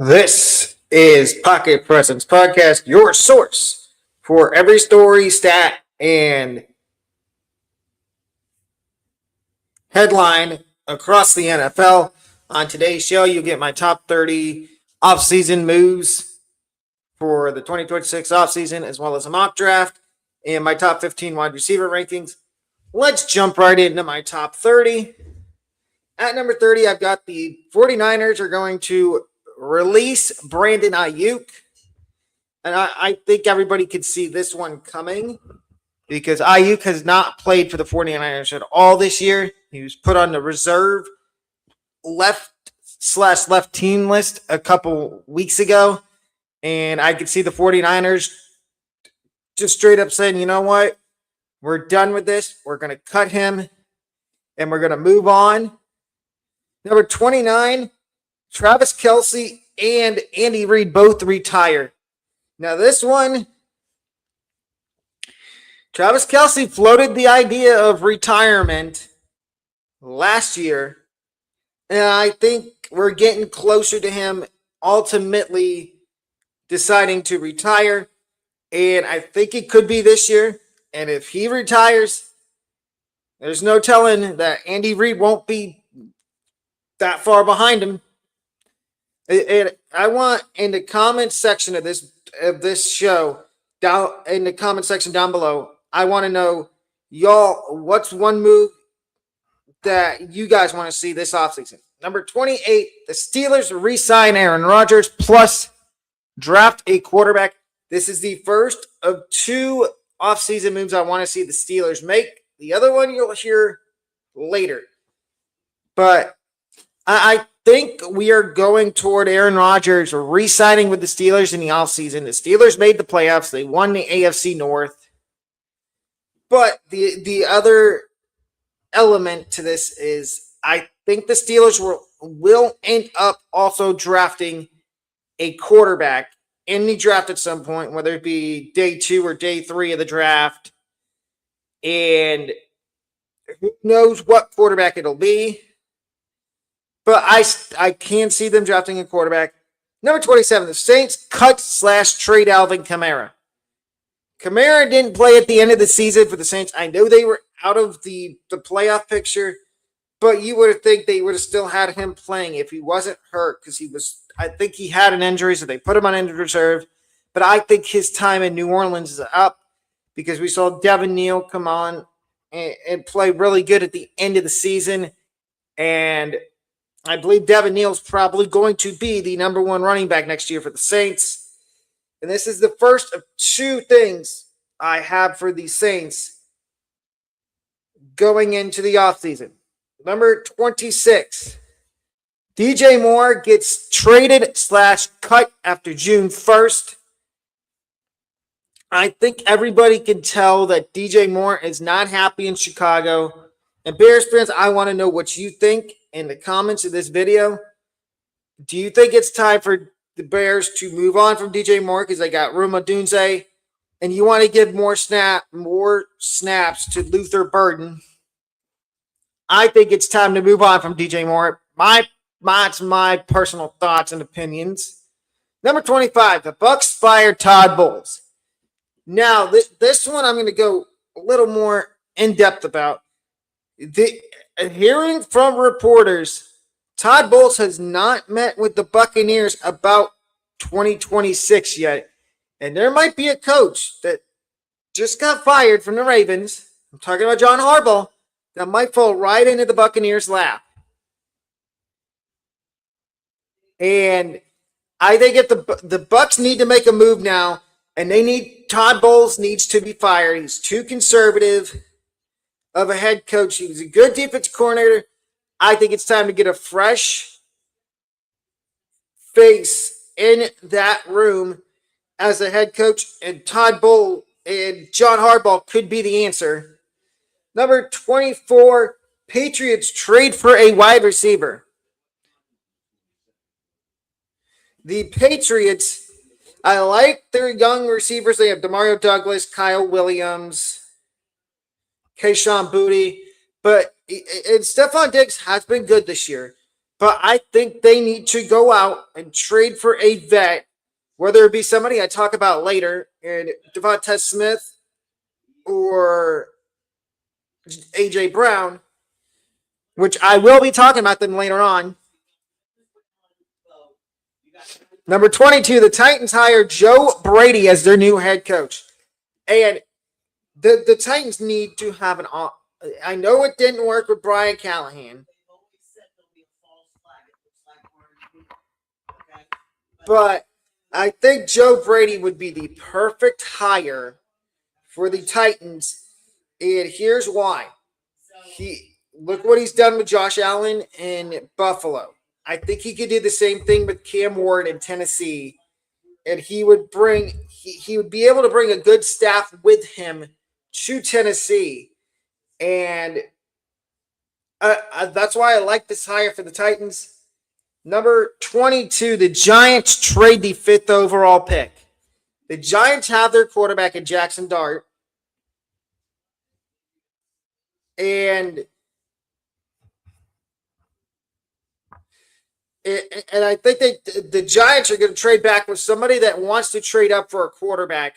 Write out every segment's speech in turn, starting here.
This is Pocket Presence Podcast, your source for every story, stat, and headline across the NFL. On today's show, you'll get my top 30 offseason moves for the 2026 offseason, as well as a mock draft, and my top 15 wide receiver rankings. Let's jump right into my top 30. At number 30, I've got the 49ers are going to release Brandon Ayuk. And I think everybody could see this one coming because Ayuk has not played for the 49ers at all this year. He was put on the reserve left team list a couple weeks ago. And I could see the 49ers just straight up saying, you know what? We're done with this. We're going to cut him and we're going to move on. Number 29, Travis Kelce and Andy Reid both retire. Now this one, Travis Kelce floated the idea of retirement last year, and I think we're getting closer to him ultimately deciding to retire, and I think it could be this year, and if he retires, there's no telling that Andy Reid won't be that far behind him. And I want in the comment section of this show, down in the comment section down below, I want to know, y'all, what's one move that you guys want to see this offseason? Number 28, the Steelers re-sign Aaron Rodgers plus draft a quarterback. This is the first of two offseason moves I want to see the Steelers make. The other one you'll hear later. But I think we are going toward Aaron Rodgers re-signing with the Steelers in the offseason. The Steelers made the playoffs. They won the AFC North. But the other element to this is I think the Steelers will end up also drafting a quarterback in the draft at some point, whether it be day 2 or day 3 of the draft. And who knows what quarterback it'll be. But I can see them drafting a quarterback. Number 27, the Saints cut/trade Alvin Kamara. Kamara didn't play at the end of the season for the Saints. I know they were out of the playoff picture, but you would think they would have still had him playing if he wasn't hurt because I think he had an injury, so they put him on injured reserve. But I think his time in New Orleans is up because we saw Devin Neal come on and play really good at the end of the season. And I believe Devin Neal's probably going to be the number 1 running back next year for the Saints. And this is the first of 2 things I have for the Saints going into the offseason. Number 26, DJ Moore gets traded/cut after June 1st. I think everybody can tell that DJ Moore is not happy in Chicago. And Bears fans, I want to know what you think in the comments of this video. Do you think it's time for the Bears to move on from DJ Moore because they got Roma Dunze, and you want to give more snaps to Luther Burden? I think it's time to move on from DJ Moore. My personal thoughts and opinions. Number 25, the Bucs fired Todd Bowles. Now, this one I'm going to go a little more in-depth about. Hearing from reporters, Todd Bowles has not met with the Buccaneers about 2026 yet. And there might be a coach that just got fired from the Ravens. I'm talking about John Harbaugh. That might fall right into the Buccaneers' lap. And I think if the Bucs need to make a move now, and Todd Bowles needs to be fired. He's too conservative of a head coach. He was a good defensive coordinator. I think it's time to get a fresh face in that room as a head coach, and Todd Bowles and John Harbaugh could be the answer. Number 24, Patriots trade for a wide receiver. The Patriots, I like their young receivers. They have Demario Douglas, Kyle Williams, Kayshon Boutte, but Stephon Diggs has been good this year. But I think they need to go out and trade for a vet, whether it be somebody I talk about later, and Devonta Smith or AJ Brown, which I will be talking about them later on. Number 22, the Titans hired Joe Brady as their new head coach. And the Titans need to have an. I know it didn't work with Brian Callahan, but I think Joe Brady would be the perfect hire for the Titans. And here's why. Look what he's done with Josh Allen in Buffalo. I think he could do the same thing with Cam Ward in Tennessee, and he would be able to bring a good staff with him to Tennessee, and that's why I like this hire for the Titans. Number 22, the Giants trade the 5th overall pick. The Giants have their quarterback in Jackson Dart, and I think the Giants are going to trade back with somebody that wants to trade up for a quarterback.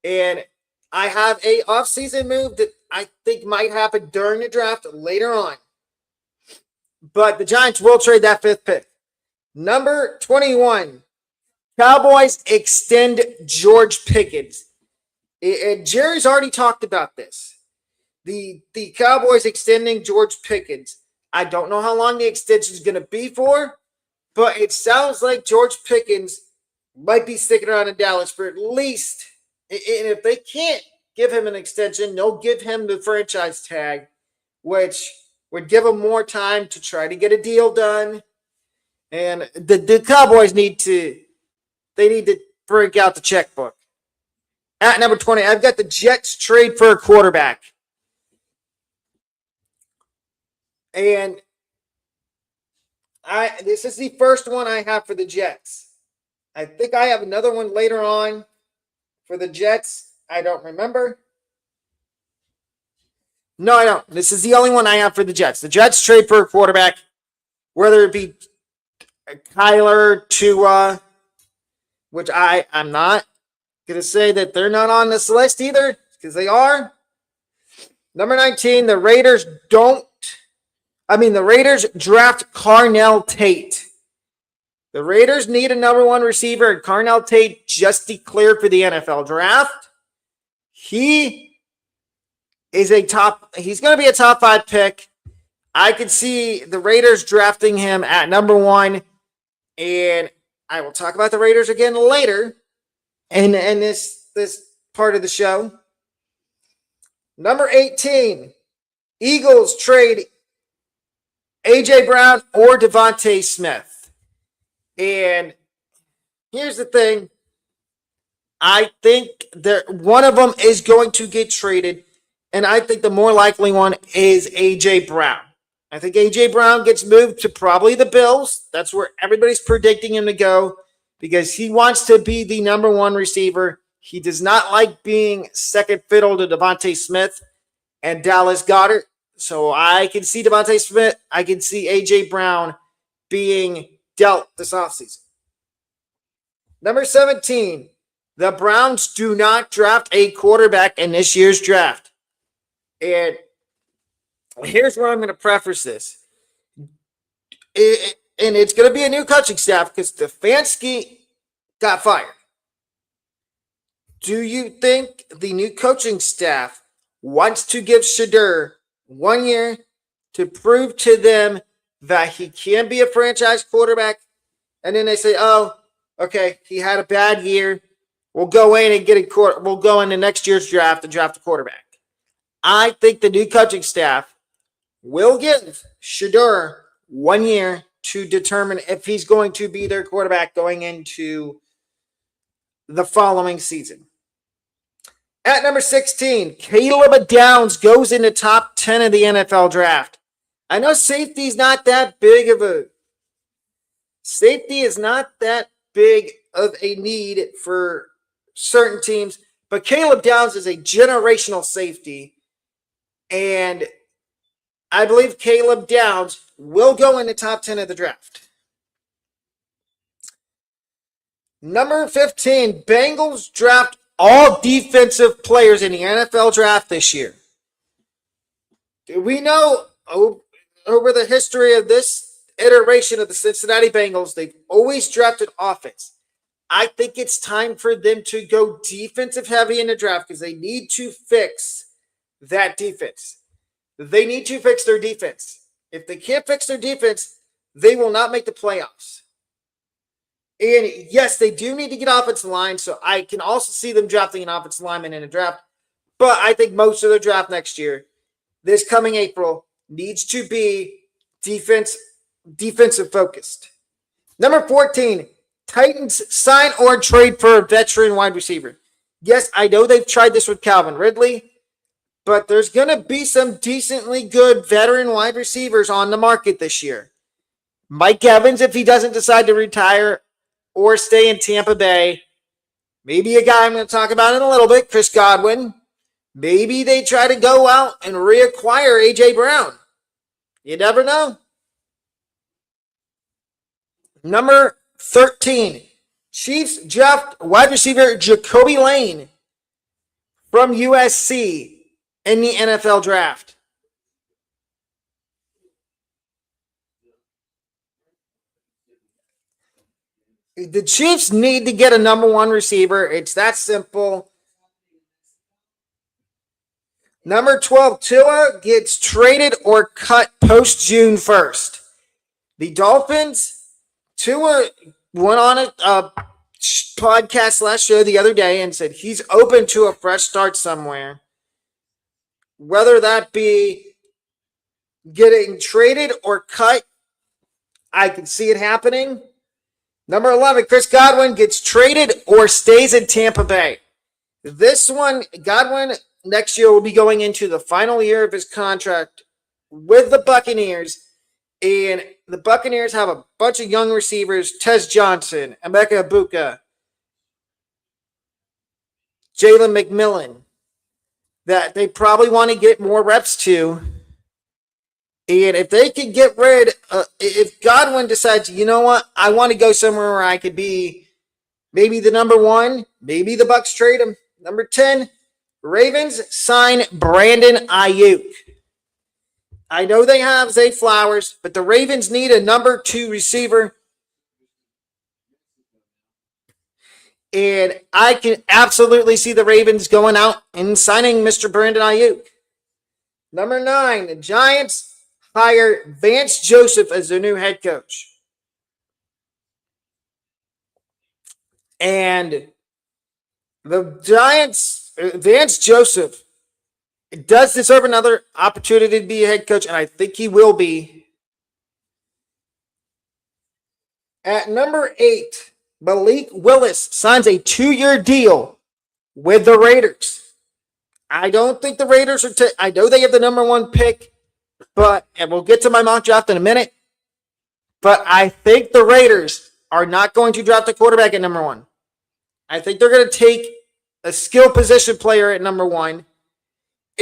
And I have a offseason move that I think might happen during the draft later on. But the Giants will trade that 5th pick. Number 21, Cowboys extend George Pickens. And Jerry's already talked about this. The Cowboys extending George Pickens. I don't know how long the extension is going to be for, but it sounds like George Pickens might be sticking around in Dallas for at least, and if they can't give him an extension, they'll give him the franchise tag, which would give him more time to try to get a deal done. And the Cowboys need to break out the checkbook. At number 20, I've got the Jets trade for a quarterback. And this is the first one I have for the Jets. I think I have another one later on for the Jets. I don't remember. No, I don't. This is the only one I have for the Jets. The Jets trade for a quarterback, whether it be Kyler, Tua, which I'm not going to say that they're not on this list either, because they are. Number 19, the Raiders draft Carnell Tate. The Raiders need a number 1 receiver, and Carnell Tate just declared for the NFL draft. He's going to be a top 5 pick. I could see the Raiders drafting him at number 1, and I will talk about the Raiders again later in this part of the show. Number 18, Eagles trade AJ Brown or Devonta Smith. And here's the thing. I think one of them is going to get traded, and I think the more likely one is AJ Brown. I think AJ Brown gets moved to probably the Bills. That's where everybody's predicting him to go because he wants to be the number 1 receiver. He does not like being second fiddle to Devonta Smith and Dallas Goedert. So I can see Devonta Smith. I can see AJ Brown being dealt this offseason. Number 17, the Browns do not draft a quarterback in this year's draft. And here's where I'm going to preface this. And it's going to be a new coaching staff because Stefanski got fired. Do you think the new coaching staff wants to give Shadur 1 year to prove to them that he can be a franchise quarterback? And then they say, oh, okay, he had a bad year. We'll go in and we'll go into next year's draft and draft a quarterback. I think the new coaching staff will give Shadur 1 year to determine if he's going to be their quarterback going into the following season. At number 16, Caleb Downs goes into top 10 of the NFL draft. I know safety is not that big of a need for certain teams, but Caleb Downs is a generational safety, and I believe Caleb Downs will go in the top 10 of the draft. Number 15, Bengals draft all defensive players in the NFL draft this year. We know over the history of this iteration of the Cincinnati Bengals, they've always drafted offense. I think it's time for them to go defensive heavy in the draft because they need to fix that defense. They need to fix their defense. If they can't fix their defense, they will not make the playoffs. And yes, they do need to get offensive line, so I can also see them drafting an offensive lineman in a draft. But I think most of their draft next year, this coming April, needs to be defensive focused. Number 14, Titans sign or trade for a veteran wide receiver. Yes, I know they've tried this with Calvin Ridley, but there's going to be some decently good veteran wide receivers on the market this year. Mike Evans, if he doesn't decide to retire or stay in Tampa Bay. Maybe a guy I'm going to talk about in a little bit, Chris Godwin. Maybe they try to go out and reacquire A.J. Brown. You never know. Number 13, Chiefs draft wide receiver Jacoby Lane from USC in the NFL draft. The Chiefs need to get a number one receiver. It's that simple. Number 12, Tua gets traded or cut post-June 1st. The Dolphins, Tua went on a podcast / show the other day and said he's open to a fresh start somewhere. Whether that be getting traded or cut, I can see it happening. Number 11, Chris Godwin gets traded or stays in Tampa Bay. This one, Godwin next year will be going into the final year of his contract with the Buccaneers. And the Buccaneers have a bunch of young receivers, Tez Johnson, Emeka Egbuka, Jalen McMillan, that they probably want to get more reps to. And if they could get rid, if Godwin decides, you know what, I want to go somewhere where I could be maybe the number one, maybe the Bucs trade him. Number 10, Ravens sign Brandon Ayuk. I know they have Zay Flowers, but the Ravens need a number 2 receiver. And I can absolutely see the Ravens going out and signing Mr. Brandon Ayuk. Number 9, the Giants hire Vance Joseph as their new head coach. And the Giants, Vance Joseph, does deserve another opportunity to be a head coach, and I think he will be. At number 8, Malik Willis signs a 2-year deal with the Raiders. I don't think the Raiders are I know they have the number 1 pick, and we'll get to my mock draft in a minute, but I think the Raiders are not going to draft a quarterback at number 1. I think they're going to take a skill position player at number 1,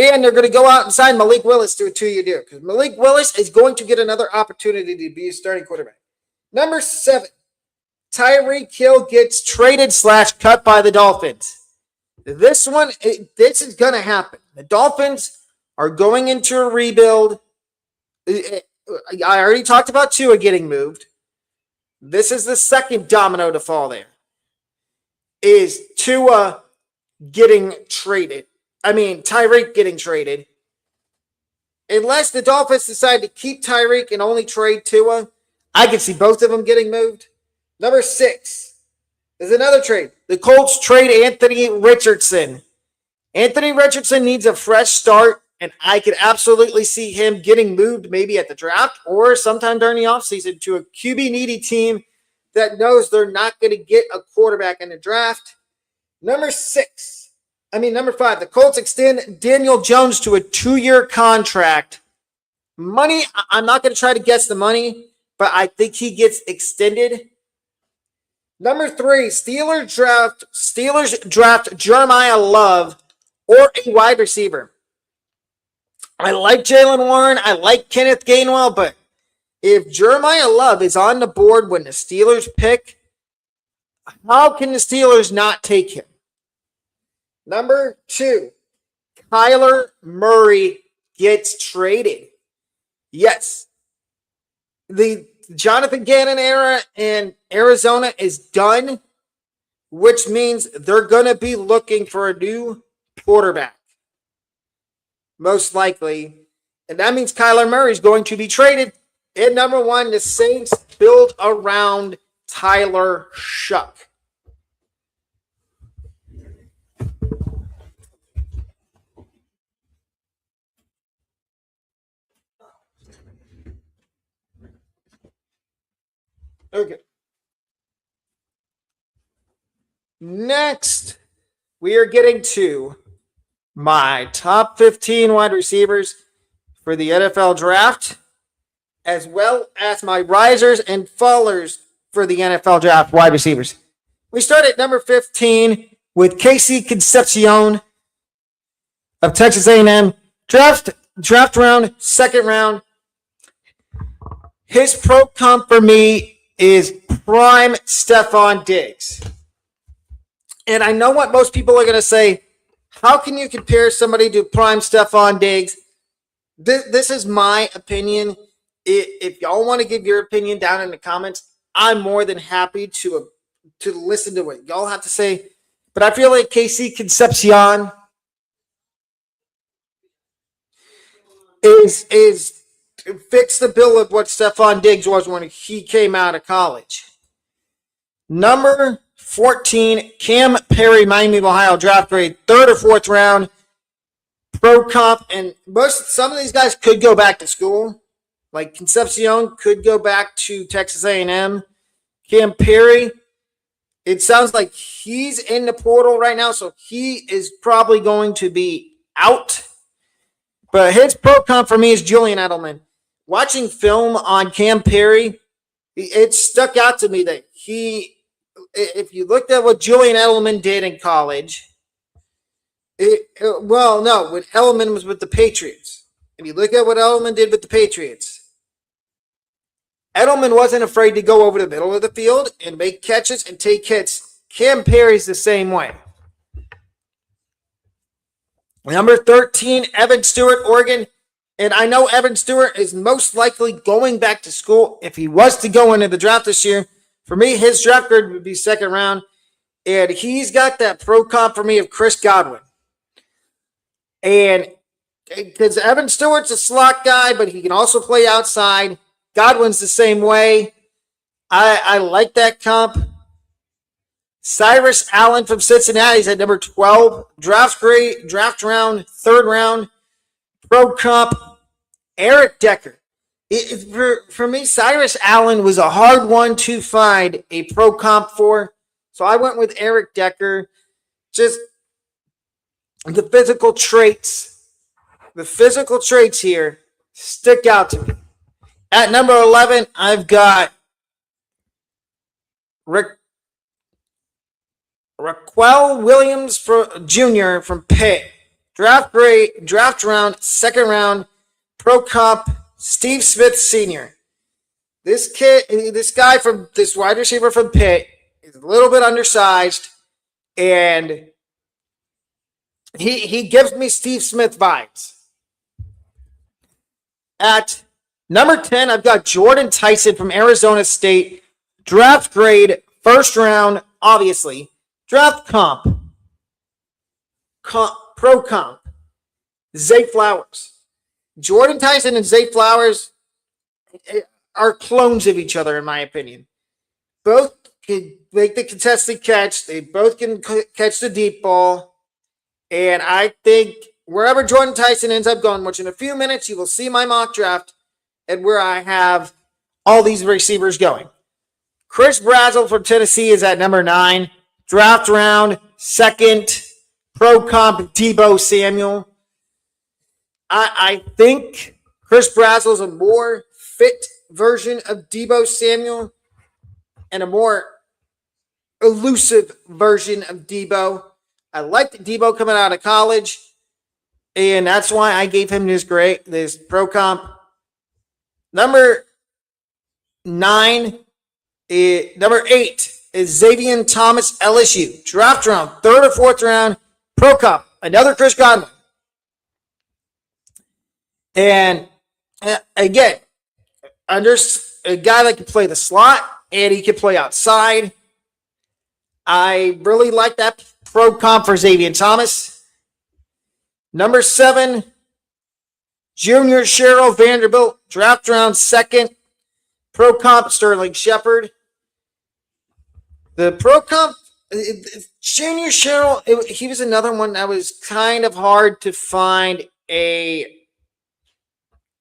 and they're going to go out and sign Malik Willis to a 2-year deal because Malik Willis is going to get another opportunity to be a starting quarterback. Number 7, Tyreek Hill gets traded / cut by the Dolphins. This is going to happen. The Dolphins are going into a rebuild. I already talked about Tua getting moved. This is the second domino to fall there. Is Tua getting traded. Tyreek getting traded. Unless the Dolphins decide to keep Tyreek and only trade Tua, I can see both of them getting moved. Number 6 is another trade. The Colts trade Anthony Richardson. Anthony Richardson needs a fresh start, and I could absolutely see him getting moved maybe at the draft or sometime during the offseason to a QB-needy team that knows they're not going to get a quarterback in the draft. Number 5, the Colts extend Daniel Jones to a 2-year contract. Money, I'm not going to try to guess the money, but I think he gets extended. Number 3, Steelers draft Jeremiah Love or a wide receiver. I like Jaylen Warren. I like Kenneth Gainwell, but If Jeremiah Love is on the board when the Steelers pick, how can the Steelers not take him? Number 2, Kyler Murray gets traded. Yes, the Jonathan Gannon era in Arizona is done, which means they're going to be looking for a new quarterback, most likely. And that means Kyler Murray is going to be traded. And number 1, the Saints build around Tyler Shuck. Okay. Next, we are getting to my top 15 wide receivers for the NFL draft, as well as my risers and fallers for the NFL draft wide receivers. We start at number 15 with Casey Concepcion of Texas A&M. Draft round, second round. His pro comp for me is prime Stephon Diggs. And I know what most people are going to say. How can you compare somebody to prime Stephon Diggs? This is my opinion. If y'all want to give your opinion down in the comments, I'm more than happy to listen to what y'all have to say. But I feel like Casey Concepcion is fix the bill of what Stephon Diggs was when he came out of college. Number 14, Cam Perry, Miami of Ohio, draft grade, 3rd or 4th round, pro comp, and some of these guys could go back to school. Like Concepcion could go back to Texas A&M. Cam Perry, it sounds like he's in the portal right now, so he is probably going to be out. But his pro comp for me is Julian Edelman. Watching film on Cam Perry, it stuck out to me that if you looked at what Julian Edelman did in college, when Edelman was with the Patriots, and you look at what Edelman did with the Patriots, Edelman wasn't afraid to go over the middle of the field and make catches and take hits. Cam Perry's the same way. Number 13, Evan Stewart, Oregon. And I know Evan Stewart is most likely going back to school if he was to go into the draft this year. For me, his draft grade would be 2nd round. And he's got that pro comp for me of Chris Godwin. And because Evan Stewart's a slot guy, but he can also play outside. Godwin's the same way. I like that comp. Cyrus Allen from Cincinnati is at number 12. Draft round, 3rd round. Pro comp, Eric Decker. For me, Cyrus Allen was a hard one to find a pro comp for. So I went with Eric Decker. Just the physical traits here stick out to me. At number 11, I've got Raquel Williams Jr. from Pitt. Draft round, 2nd round, pro comp, Steve Smith Sr. This wide receiver from Pitt is a little bit undersized, and he gives me Steve Smith vibes. At number 10, I've got Jordan Tyson from Arizona State. Draft grade, 1st round, obviously. Draft comp, pro comp, Zay Flowers. Jordan Tyson and Zay Flowers are clones of each other, in my opinion. Both can make the contested catch. They both can catch the deep ball. And I think wherever Jordan Tyson ends up going, which in a few minutes you will see my mock draft and where I have all these receivers going. Chris Brazzell from Tennessee is at number 9. Draft round, 2nd, pro comp, Deebo Samuel. I think Chris Brazzell is a more fit version of Deebo Samuel and a more elusive version of Deebo. I liked Deebo coming out of college, and that's why I gave him this pro comp. Number Number 8 is Xavier Thomas, LSU. Draft round, 3rd or 4th round. Pro Cup, another Chris Godwin. And again, under a guy that can play the slot and he can play outside. I really like that pro comp for Xavier Thomas. Number 7, Junior Cheryl Vanderbilt, draft round 2nd. Pro comp Sterling Shepard. The pro comp, Junior Cheryl, he was another one that was kind of hard to find a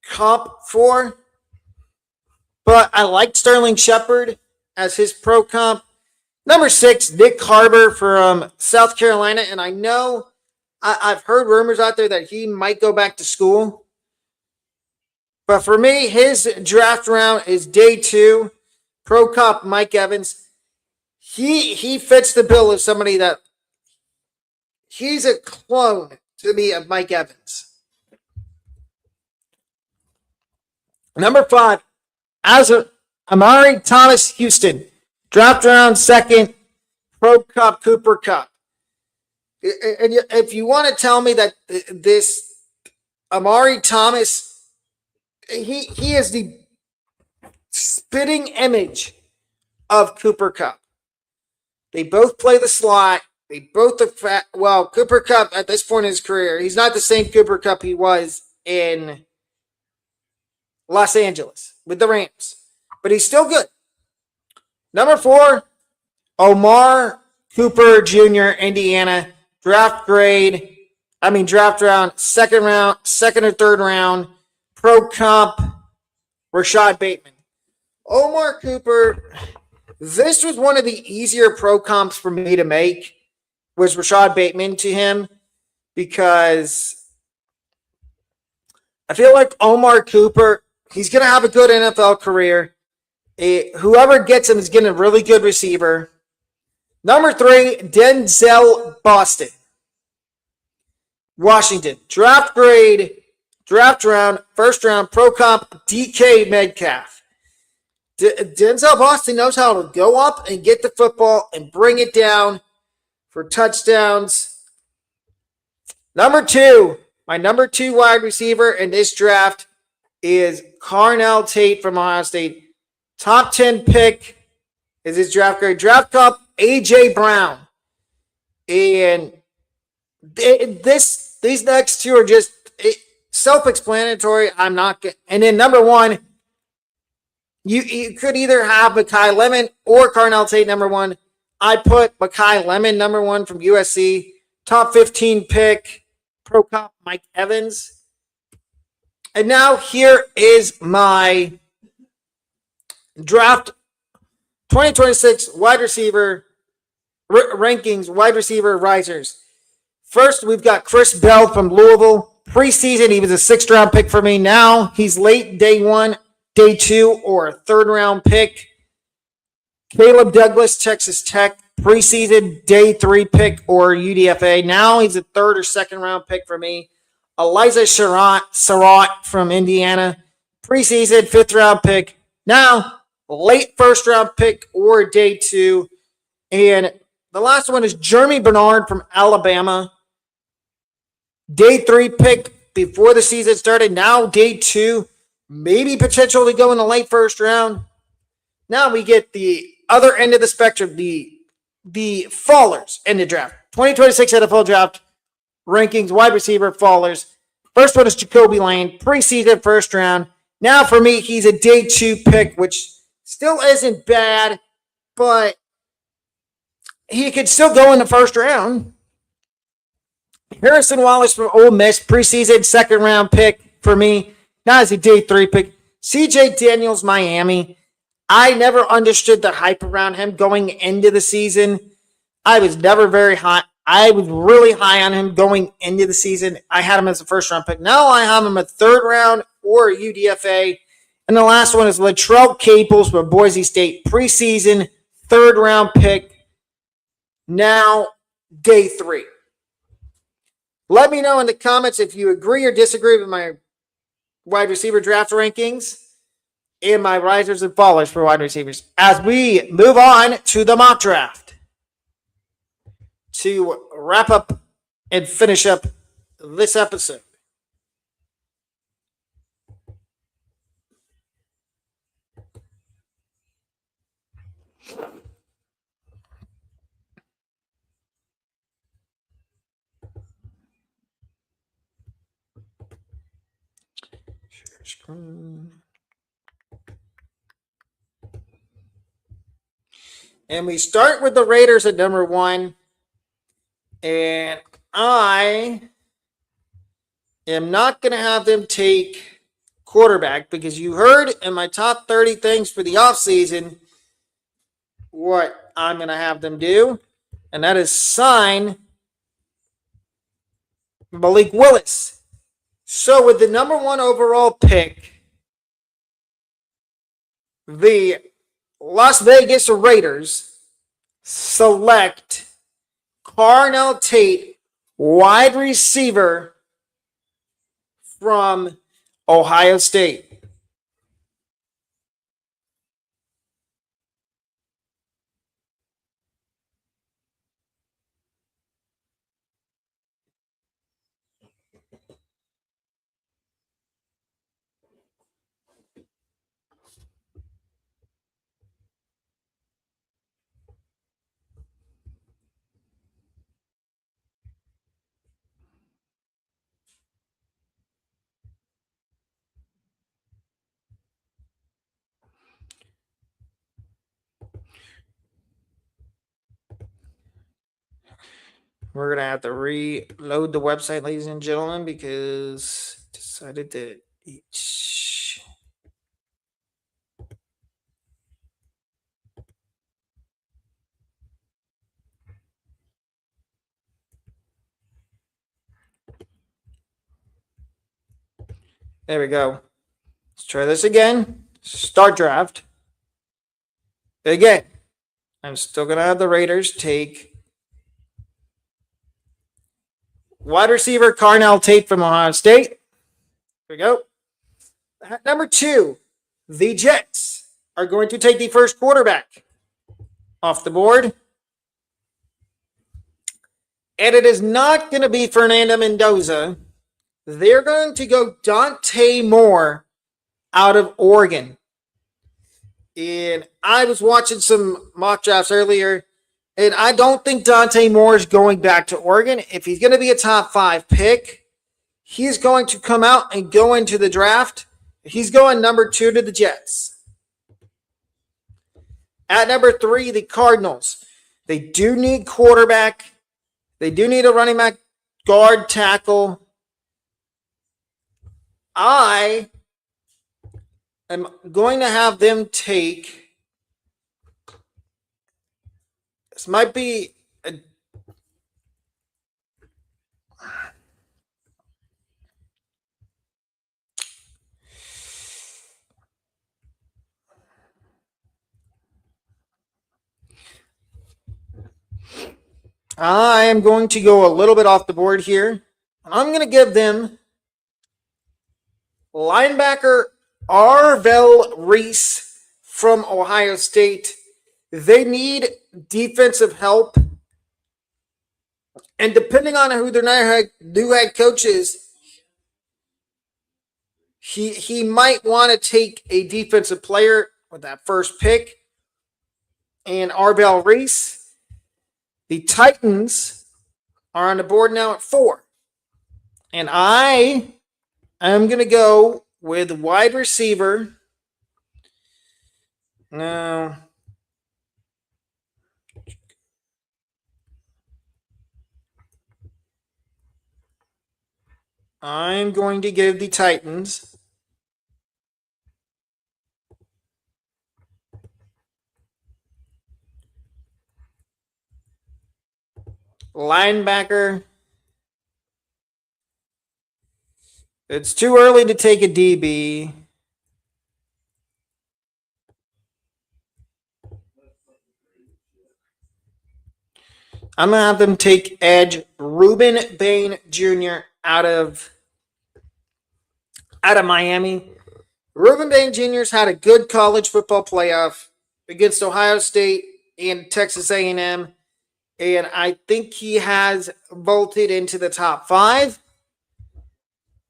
comp for. But I liked Sterling Shepard as his pro comp. Number 6, Nick Harbor from South Carolina. And I know I've heard rumors out there that he might go back to school. But for me, his draft round is day 2. Pro comp Mike Evans. He fits the bill of somebody that he's a clone to me of Mike Evans. Number 5, Amari Thomas Houston. Draft round 2nd, Pro Cup Cooper Cup. And if you want to tell me that this Amari Thomas, he is the spitting image of Cooper Cup. They both play the slot. They both are well, Cooper Cup at this point in his career, he's not the same Cooper Cup he was in Los Angeles with the Rams. But he's still good. Number 4, Omar Cooper Jr., Indiana. Draft round, 2nd or 3rd round. Pro comp, Rashad Bateman. Omar Cooper, this was one of the easier pro comps for me to make, was Rashad Bateman to him, because I feel like Omar Cooper, he's going to have a good NFL career. Whoever gets him is getting a really good receiver. Number 3, Denzel Boston. Washington. Draft round, 1st round, pro comp, DK Metcalf. Denzel Boston knows how to go up and get the football and bring it down for touchdowns. Number 2, my number 2 wide receiver in this draft is Carnell Tate from Ohio State. Top 10 pick is his draft grade. Draft cup, A.J. Brown. And these next 2 are just self-explanatory. I'm not getting. And then number 1, you could either have Mekhi Lemon or Carnell Tate number 1. I put Mekhi Lemon number 1 from USC. Top 15 pick, pro comp Mike Evans. And now here is my draft 2026 wide receiver rankings, wide receiver risers. First, we've got Chris Bell from Louisville. Preseason, he was a 6th round pick for me. Now he's late day 1, day 2, or a 3rd round pick. Caleb Douglas, Texas Tech. Preseason, day 3 pick or UDFA. Now he's a 3rd or 2nd round pick for me. Elijah Surratt from Indiana. Preseason, 5th round pick. Now late 1st round pick or day 2. And the last one is Jeremy Bernard from Alabama. Day 3 pick before the season started. Now day 2. Maybe potential to go in the late 1st round. Now we get the other end of the spectrum, the fallers in the draft. 2026 NFL draft rankings, wide receiver fallers. First one is Jacoby Lane, preseason 1st round. Now for me, he's a day 2 pick, which still isn't bad, but he could still go in the 1st round. Harrison Wallace from Ole Miss, preseason 2nd round pick for me. Now he's a day 3 pick. CJ Daniels, Miami. I never understood the hype around him going into the season. I was never very high. I was really high on him going into the season. I had him as a 1st round pick. Now I have him a 3rd round or a UDFA. And the last one is Latrell Caples from Boise State, preseason 3rd round pick. Now day 3. Let me know in the comments if you agree or disagree with my wide receiver draft rankings. in my risers and fallers for wide receivers. As we move on to the mock draft to wrap up and finish up this episode. And we start with the Raiders at number 1. And I am not going to have them take quarterback because you heard in my top 30 things for the offseason what I'm going to have them do. And that is sign Malik Willis. So with the number 1 overall pick, the Las Vegas Raiders select Carnell Tate, wide receiver from Ohio State. We're going to have to reload the website, ladies and gentlemen, because it decided to each. There we go. Let's try this again. Start draft. Again, I'm still going to have the Raiders take wide receiver Carnell Tate from Ohio State. Here we go. At number 2, the Jets are going to take the first quarterback off the board. And it is not going to be Fernando Mendoza. They're going to go Dante Moore out of Oregon. And I was watching some mock drafts earlier, and I don't think Dante Moore is going back to Oregon. If he's going to be a top 5 pick, he's going to come out and go into the draft. He's going number 2 to the Jets. At number 3, the Cardinals. They do need quarterback. They do need a running back, guard, tackle. I am going to have them take. This might be I am going to go a little bit off the board here. I'm going to give them linebacker Arvell Reese from Ohio State. They need defensive help. And depending on who their new head coach is, he might want to take a defensive player with that first pick. And Arvell Reese. The Titans are on the board now at 4. And I am going to go with wide receiver. Now, I'm going to give the Titans linebacker. It's too early to take a DB. I'm going to have them take edge Reuben Bain Jr. out of Miami. Reuben Bain Jr.'s had a good college football playoff against Ohio State and Texas A&M, and I think he has vaulted into the top 5.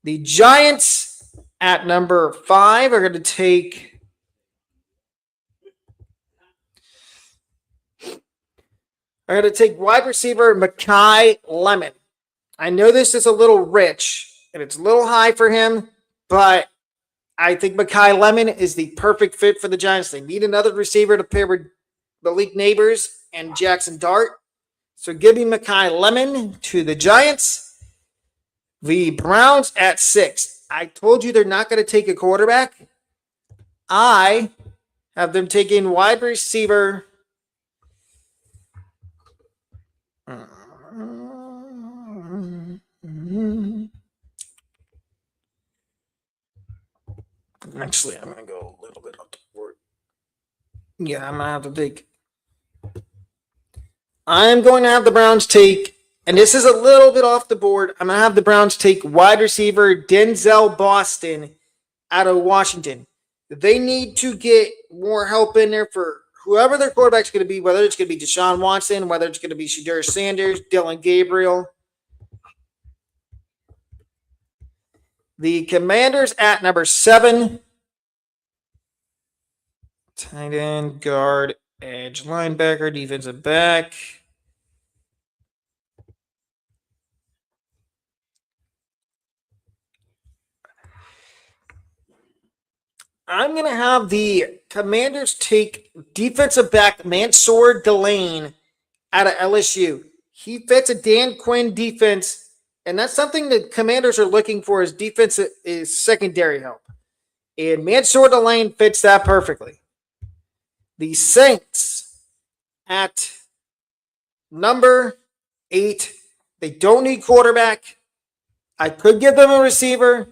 The Giants at number 5 are going to take wide receiver Makai Lemon. I know this is a little rich and it's a little high for him, but I think Makai Lemon is the perfect fit for the Giants. They need another receiver to pair with Malik Neighbors and Jackson Dart. So give me Makai Lemon to the Giants. The Browns at 6. I told you they're not going to take a quarterback. I have them taking wide receiver. Actually, I'm going to go a little bit off the board. Yeah, I'm going to have the Browns take, and this is a little bit off the board, I'm going to have the Browns take wide receiver Denzel Boston out of Washington. They need to get more help in there for whoever their quarterback's going to be, whether it's going to be Deshaun Watson, whether it's going to be Shedeur Sanders, Dylan Gabriel. The Commanders at number 7. Tight end, guard, edge, linebacker, defensive back. I'm going to have the Commanders take defensive back Mansour Delane out of LSU. He fits a Dan Quinn defense, and that's something the Commanders are looking for is defense is secondary help. And Mansour Delane fits that perfectly. The Saints at number 8. They don't need quarterback. I could give them a receiver.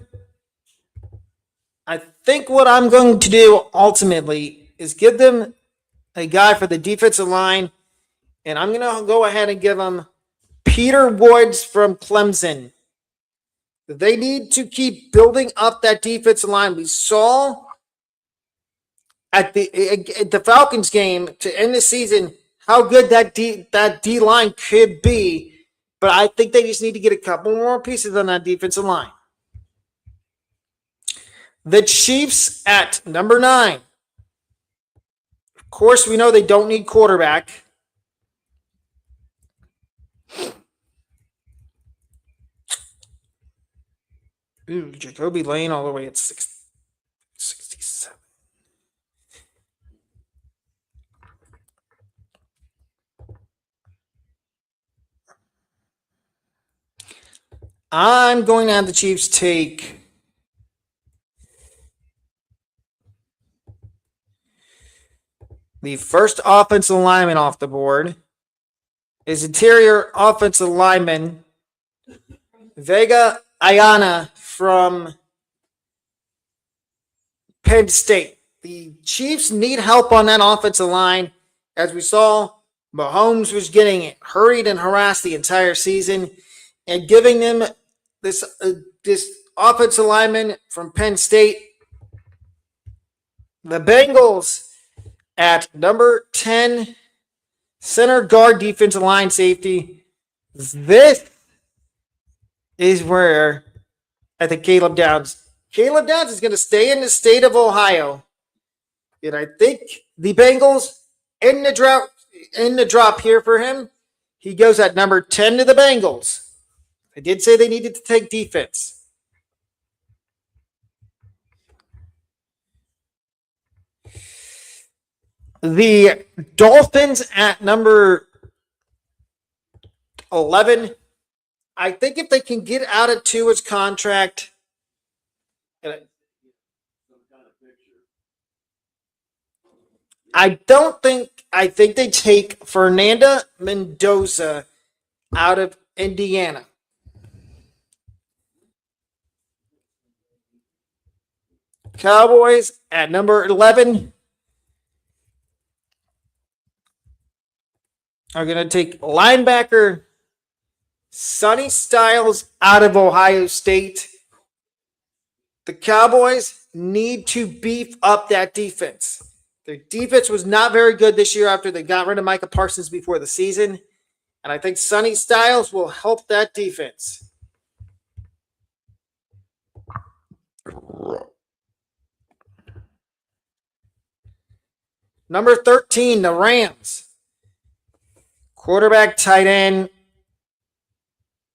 I think what I'm going to do ultimately is give them a guy for the defensive line, and I'm going to go ahead and give them Peter Woods from Clemson. They need to keep building up that defensive line. We saw at the Falcons game to end the season how good that D line could be, but I think they just need to get a couple more pieces on that defensive line. The Chiefs at number 9. Of course, we know they don't need quarterback. Ooh, Jacoby Lane all the way at 67. I'm going to have the Chiefs take the first offensive lineman off the board. Is interior offensive lineman Vega Ayana from Penn State. The Chiefs need help on that offensive line. As we saw, Mahomes was getting hurried and harassed the entire season, and giving them this offensive lineman from Penn State. The Bengals at number 10, center guard defensive line safety. This is where I think Caleb Downs is going to stay in the state of Ohio. And I think the Bengals in the drop here for him, he goes at number 10 to the Bengals. I did say they needed to take defense. The Dolphins at number 11. I think if they can get out of Tua's contract, I think they take Fernando Mendoza out of Indiana. Cowboys at number 11 are going to take linebacker Sonny Styles out of Ohio State. The Cowboys need to beef up that defense. Their defense was not very good this year after they got rid of Micah Parsons before the season. And I think Sonny Styles will help that defense. Number 13, the Rams. Quarterback, tight end,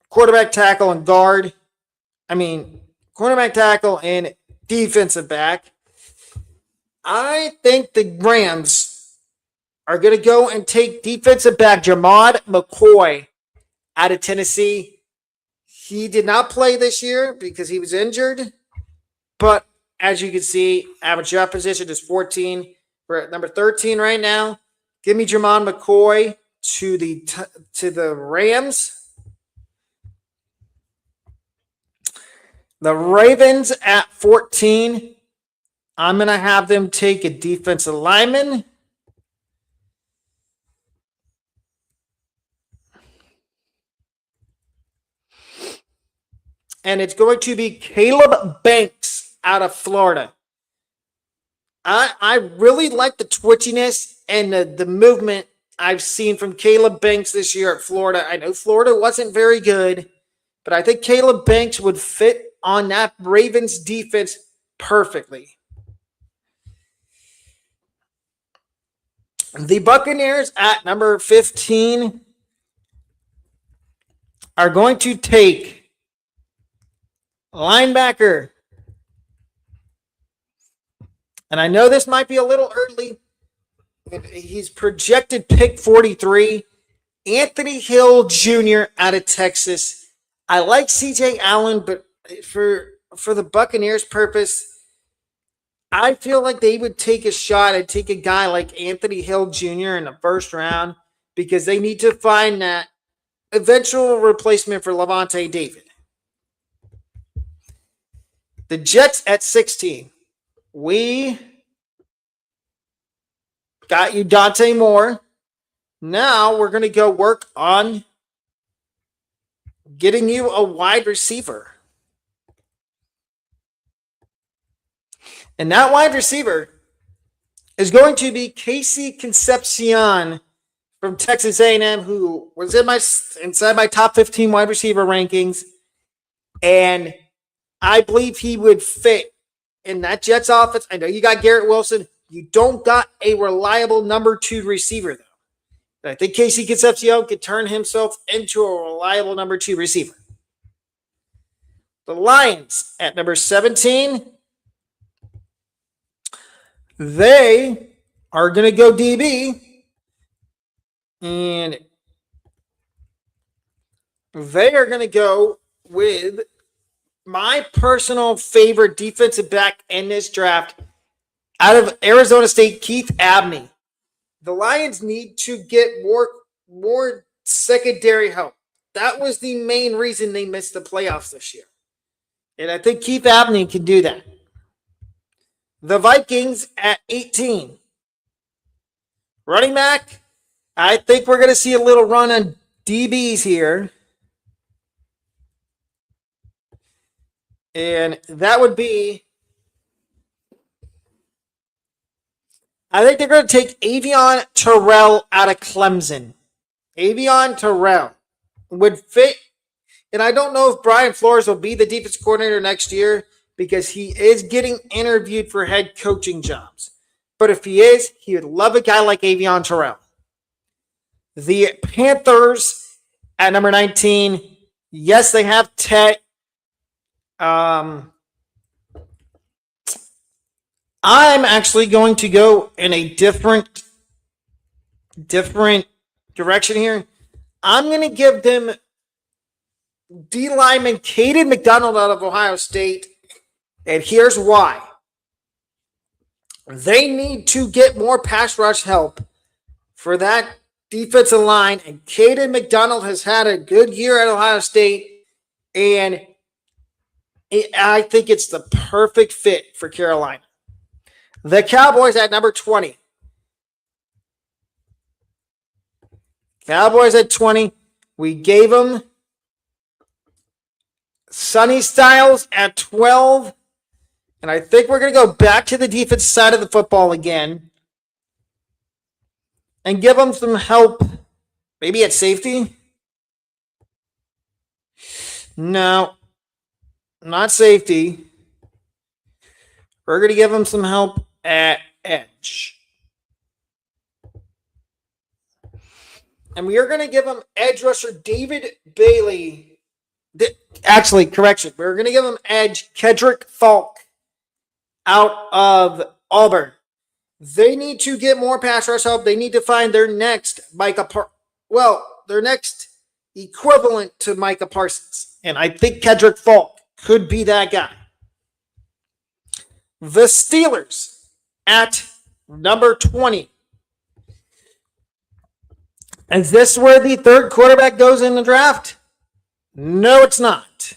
quarterback, tackle, and guard. Quarterback, tackle, and defensive back. I think the Rams are going to go and take defensive back Jamad McCoy out of Tennessee. He did not play this year because he was injured. But as you can see, average draft position is 14. We're at number 13 right now. Give me Jamad McCoy to the Rams. The Ravens at 14. I'm going to have them take a defensive lineman. And it's going to be Caleb Banks out of Florida. I really like the twitchiness and the movement I've seen from Caleb Banks this year at Florida. I know Florida wasn't very good, but I think Caleb Banks would fit on that Ravens defense perfectly. The Buccaneers at number 15 are going to take linebacker. And I know this might be a little early. He's projected pick 43. Anthony Hill Jr. out of Texas. I like CJ Allen, but for the Buccaneers' purpose, I feel like they would take a shot and take a guy like Anthony Hill Jr. in the first round because they need to find that eventual replacement for Levante David. The Jets at 16. We got you Dante Moore. Now we're going to go work on getting you a wide receiver. And that wide receiver is going to be Casey Concepcion from Texas A&M, who was inside my top 15 wide receiver rankings. And I believe he would fit in that Jets offense. I know you got Garrett Wilson. You don't got a reliable number 2 receiver, though. But I think Casey Concepcion could turn himself into a reliable number 2 receiver. The Lions at number 17. They are going to go DB. And they are going to go with my personal favorite defensive back in this draft out of Arizona State, Keith Abney. The Lions need to get more secondary help. That was the main reason they missed the playoffs this year. And I think Keith Abney can do that. The Vikings at 18. Running back, I think we're going to see a little run on DBs here. And that would be, I think they're going to take Avion Terrell out of Clemson. Avion Terrell would fit. And I don't know if Brian Flores will be the defense coordinator next year because he is getting interviewed for head coaching jobs. But if he is, he would love a guy like Avion Terrell. The Panthers at number 19. Yes, they have Tet. I'm actually going to go in a different direction here. I'm going to give them D lineman Caden McDonald out of Ohio State. And here's why. They need to get more pass rush help for that defensive line. And Caden McDonald has had a good year at Ohio State. And I think it's the perfect fit for Carolina. The Cowboys at number 20. Cowboys at 20. We gave them Sonny Styles at 12. And I think we're going to go back to the defense side of the football again and give them some help, maybe at safety. No, not safety. We're going to give them some help at edge. And we are going to give them edge rusher David Bailey. Actually, correction. We're going to give them edge Kedrick Falk out of Auburn. They need to get more pass rush help. They need to find their next their next equivalent to Micah Parsons. And I think Kedrick Falk could be that guy. The Steelers at number 20. Is this where the third quarterback goes in the draft? No, it's not.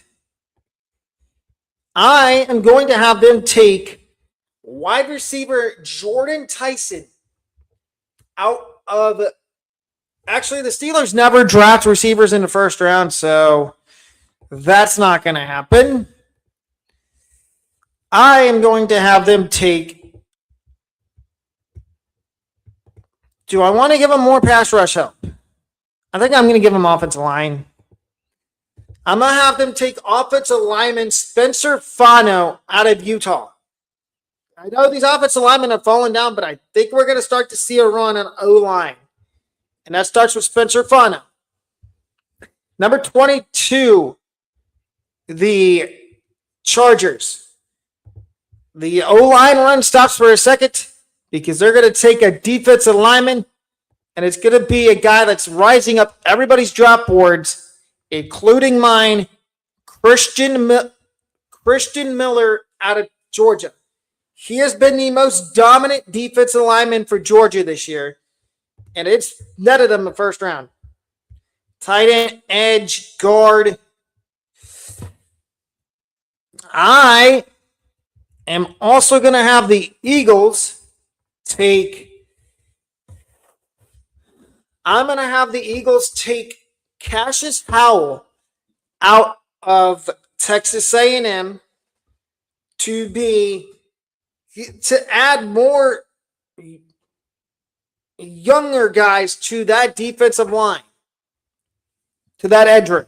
I am going to have them take wide receiver Jordan Tyson out of... Actually, the Steelers never draft receivers in the first round, so that's not going to happen. I am going to have them take... Do I want to give them more pass rush help? I think I'm going to give them offensive line. I'm going to have them take offensive lineman Spencer Fano out of Utah. I know these offensive linemen have fallen down, but I think we're going to start to see a run on O-line. And that starts with Spencer Fano. Number 22, the Chargers. The O-line run stops for a second because they're going to take a defensive lineman, and it's going to be a guy that's rising up everybody's drop boards, including mine, Christian Miller out of Georgia. He has been the most dominant defensive lineman for Georgia this year, and it's netted him the first round. Tight end, edge, guard. I am also going to have the Eagles take... I'm going to have the Eagles take Cassius Howell out of Texas A&M to add more younger guys to that defensive line, to that edge room.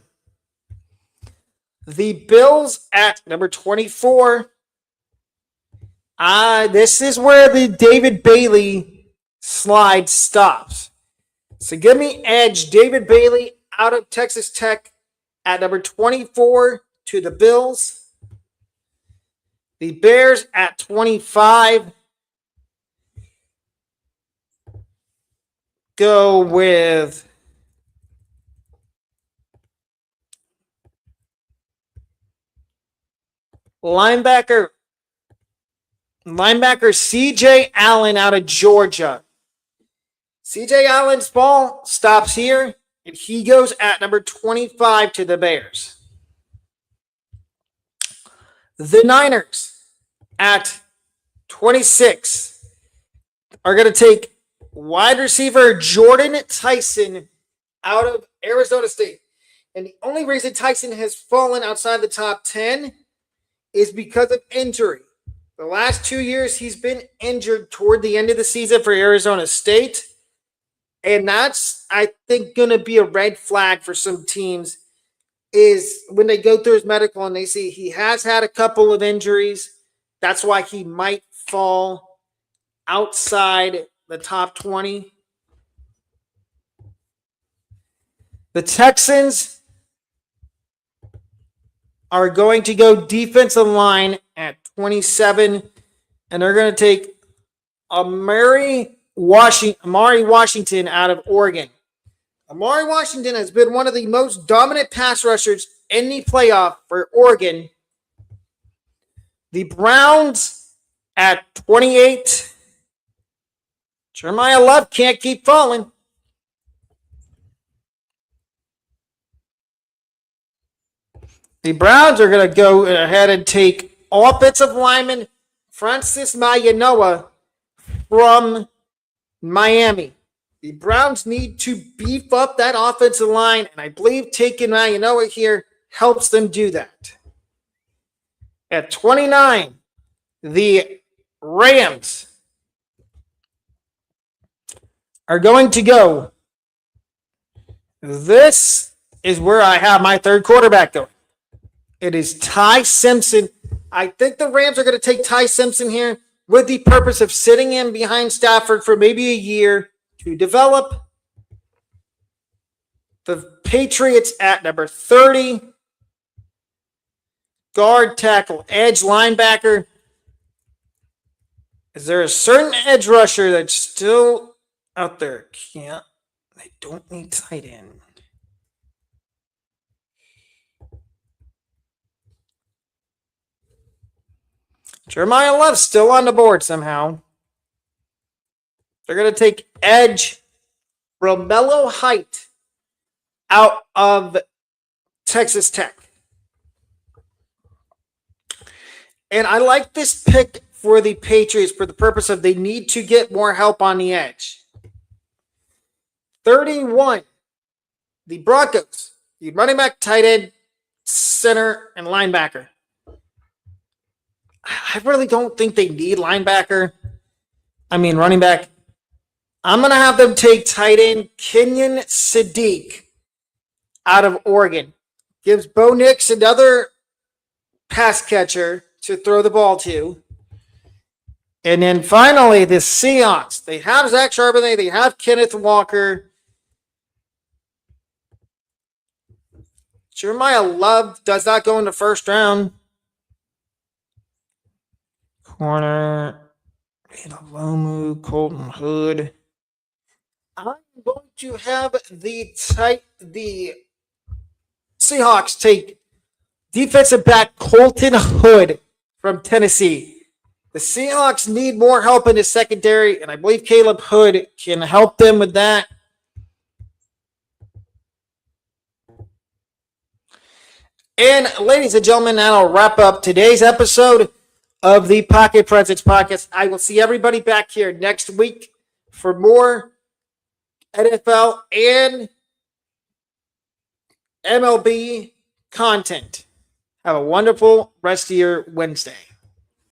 The Bills at number 24. This is where the David Bailey slide stops. So give me edge David Bailey out of Texas Tech at number 24 to the Bills. The Bears at 25 go with linebacker C.J. Allen out of Georgia. C.J. Allen's ball stops here, and he goes at number 25 to the Bears. The Niners at 26 are going to take wide receiver Jordan Tyson out of Arizona State. And the only reason Tyson has fallen outside the top 10 is because of injury. The last 2 years, he's been injured toward the end of the season for Arizona State. And that's, I think, going to be a red flag for some teams is when they go through his medical and they see he has had a couple of injuries. That's why he might fall outside the top 20. The Texans are going to go defensive line at 27, and they're going to take Amari Washington out of Oregon. Amari Washington has been one of the most dominant pass rushers in the playoff for Oregon. The Browns at 28. Jeremiah Love can't keep falling. The Browns are going to go ahead and take offensive lineman Francis Mayanoa from Miami. The Browns need to beef up that offensive line, and I believe taking Mayanoa here helps them do that. At 29, The Rams are going to go. This is where I have my third quarterback going. It is Ty Simpson. I think the Rams are going to take Ty Simpson here with the purpose of sitting him behind Stafford for maybe a year to develop. The Patriots at number 30. Guard, tackle, edge, linebacker. Is there a certain edge rusher that's still out there? Can't. They don't need tight end. Jeremiah Love's still on the board somehow. They're going to take edge Romello Height out of Texas Tech. And I like this pick for the Patriots for the purpose of they need to get more help on the edge. 31, the Broncos. The running back, tight end, center, and linebacker. I really don't think they need running back. I'm going to have them take tight end Kenyon Sadiq out of Oregon. Gives Bo Nix another pass catcher to throw the ball to. And then finally, the Seahawks. They have Zach Charbonnet. They have Kenneth Walker. Jeremiah Love does not go in the first round. Corner, Lomu, Colton Hood. I'm going to have the Seahawks take defensive back Colton Hood from Tennessee. The Seahawks need more help in the secondary, and I believe Caleb Hood can help them with that. And ladies and gentlemen, that'll wrap up today's episode of the Pocket Presidents Podcast. I will see everybody back here next week for more NFL and MLB content. Have a wonderful rest of your Wednesday.